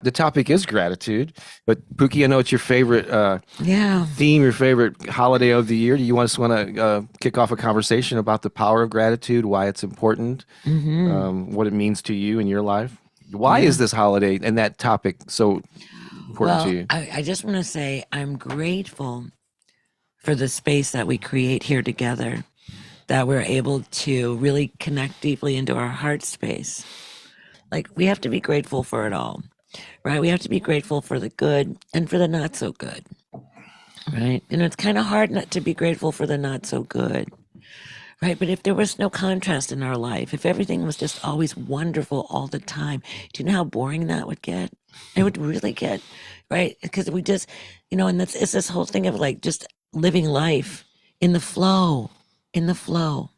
The topic is gratitude, but Pookie, I know it's your favorite Yeah. theme, your favorite holiday of the year. Do you want to kick off a conversation about the power of gratitude, why it's important, Hmm. what it means to you in your life? Why is Yeah. this holiday and that topic so important to Well, you? I just want to say I'm grateful for the space that we create here together, that we're able to really connect deeply into our heart space. Like, we have to be grateful for it all, right? We have to be grateful for the good and for the not so good, right? And it's kind of hard not to be grateful for the not so good. Right. But if there was no contrast in our life, if everything was just always wonderful all the time, do you know how boring that would get? It would really get, right? Because we just, and it's this whole thing of like just living life in the flow, in the flow.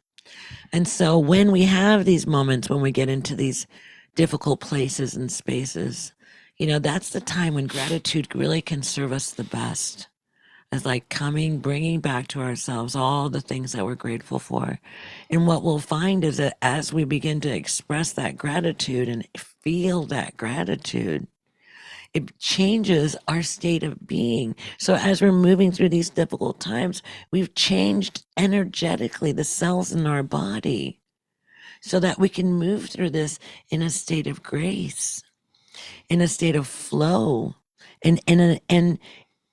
And so when we have these moments, when we get into these difficult places and spaces, that's the time when gratitude really can serve us the best, as like bringing back to ourselves all the things that we're grateful for. And what we'll find is that as we begin to express that gratitude and feel that gratitude, it changes our state of being. So as we're moving through these difficult times, we've changed energetically the cells in our body so that we can move through this in a state of grace, in a state of flow, and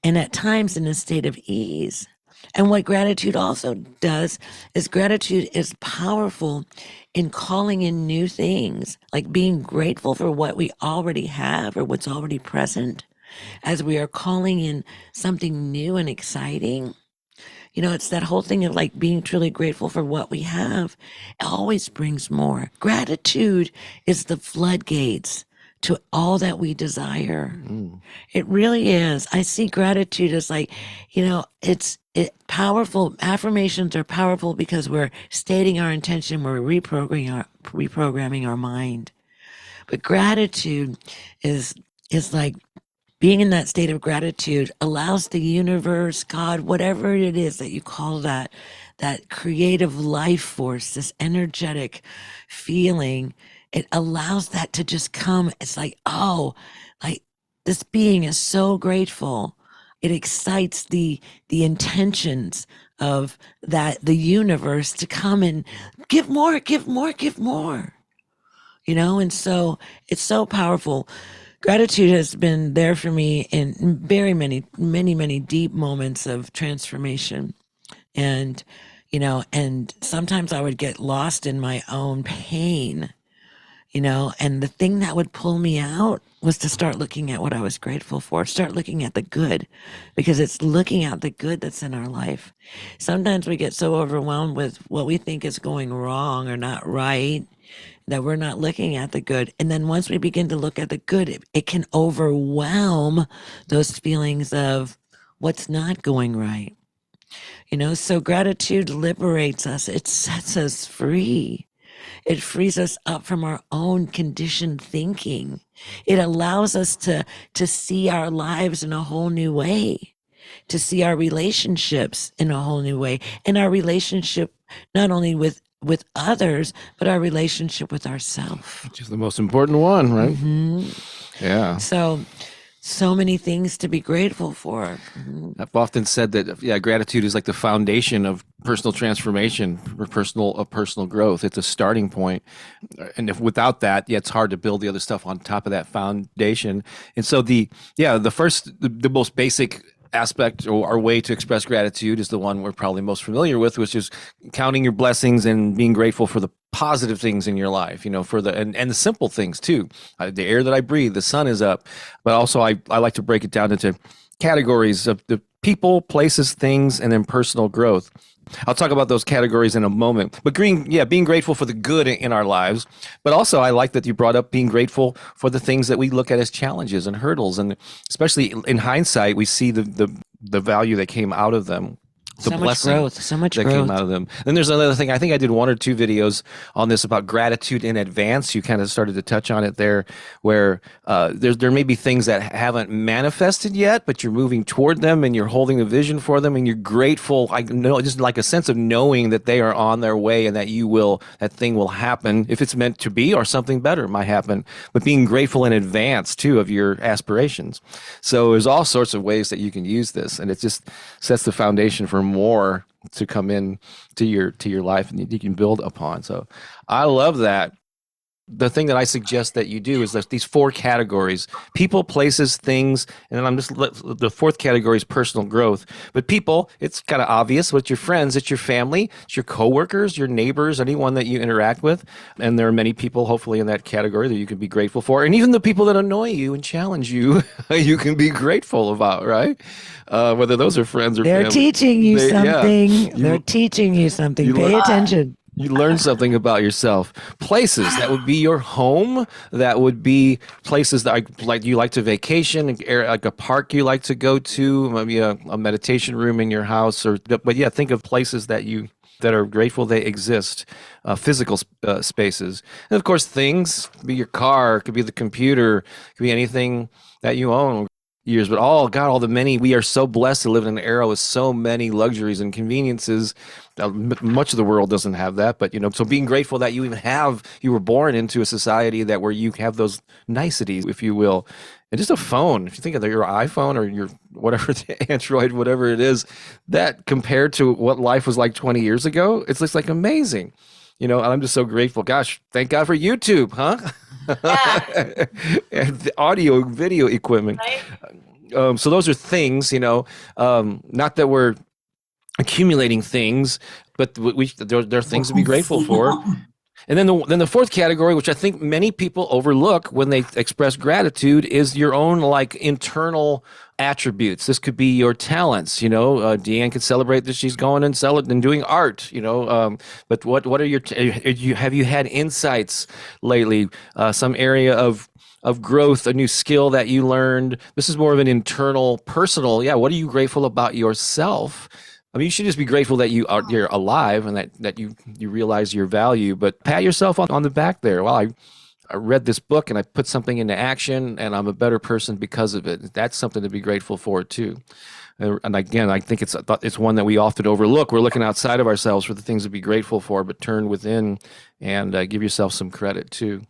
at times in a state of ease. And what gratitude also does is gratitude is powerful in calling in new things, like being grateful for what we already have or what's already present, as we are calling in something new and exciting. It's that whole thing of like being truly grateful for what we have. It always brings more. Gratitude is the floodgates to all that we desire. Mm. It really is. I see gratitude as like, it's powerful. Affirmations are powerful because we're stating our intention, we're reprogramming our mind. But gratitude is is like being in that state of gratitude allows the universe, God, whatever it is that you call that creative life force, this energetic feeling, it allows that to just come. It's like, oh, like this being is so grateful. It excites the intentions of that the universe to come and give more, give more, give more. And so it's so powerful. Gratitude has been there for me in very many, many, many deep moments of transformation. And, and sometimes I would get lost in my own pain, and the thing that would pull me out was to start looking at what I was grateful for, start looking at the good, because it's looking at the good that's in our life. Sometimes we get so overwhelmed with what we think is going wrong or not right that we're not looking at the good. And then once we begin to look at the good, it can overwhelm those feelings of what's not going right. So gratitude liberates us, it sets us free. It frees us up from our own conditioned thinking. It allows us to see our lives in a whole new way, to see our relationships in a whole new way, and our relationship not only with others, but our relationship with ourselves. Which is the most important one, right? Hmm. Yeah. So many things to be grateful for. Mhm. I've often said that, yeah, gratitude is like the foundation of personal transformation or personal growth. It's a starting point, and if without that, yeah, it's hard to build the other stuff on top of that foundation. And so the most basic aspect or way to express gratitude is the one we're probably most familiar with, which is counting your blessings and being grateful for the positive things in your life, for and the simple things too. The air that I breathe, the sun is up. But also I like to break it down into categories of the people, places, things, and then personal growth. I'll talk about those categories in a moment. But being grateful for the good in our lives. But also, I like that you brought up being grateful for the things that we look at as challenges and hurdles, and especially in hindsight, we see the value that came out of them. the So much blessing growth. So much that growth. came out of them. Then there's another thing. I think I did 1 or 2 videos on this about gratitude in advance. You kind of started to touch on it there, where there may be things that haven't manifested yet, but you're moving toward them and you're holding a vision for them and you're grateful. I know, just like a sense of knowing that they are on their way and that thing will happen if it's meant to be, or something better might happen. But being grateful in advance too of your aspirations. So there's all sorts of ways that you can use this, and it just sets the foundation for more to come in to your life and you can build upon. So I love that. The thing that I suggest that you do is there's these 4 categories: people, places, things, and then the 4th category is personal growth. But people, it's kind of obvious. With your friends, it's your family, it's your coworkers, your neighbors, anyone that you interact with. And there are many people, hopefully, in that category that you can be grateful for. And even the people that annoy you and challenge you, you can be grateful about, right? Whether those are friends or They're family. teaching you something. Yeah. They're teaching you something. you Pay learn- attention. You learn something about yourself. Places, that would be your home. That would be places that like you like to vacation, like a park you like to go to, maybe a meditation room in your house. But yeah, think of places that are grateful they exist, physical spaces. And of course, things, could be your car, could be the computer, could be anything that you own. Years, but we are so blessed to live in an era with so many luxuries and conveniences. Much of the world doesn't have that, but so being grateful that you were born into a society where you have those niceties, if you will. And just a phone, if you think of your iPhone or your whatever, Android, whatever it is, that compared to what life was like 20 years ago, it's just like amazing. And I'm just so grateful. Gosh, thank God for YouTube, huh? Yeah. And the audio, video equipment. Right? So those are things, not that we're accumulating things, but there are things to be grateful for. And then the 4th category, which I think many people overlook when they express gratitude, is your own internal attributes. This could be your talents. Deanne could celebrate that she's going and doing art. But what are have you had insights lately? Some area of growth, a new skill that you learned. This is more of an internal, personal. Yeah, what are you grateful about yourself? I mean, you should just be grateful that you're alive and that you realize your value, but pat yourself on the back there. Well, I read this book and I put something into action and I'm a better person because of it. That's something to be grateful for too. And again, I think it's one that we often overlook. We're looking outside of ourselves for the things to be grateful for, but turn within and give yourself some credit too.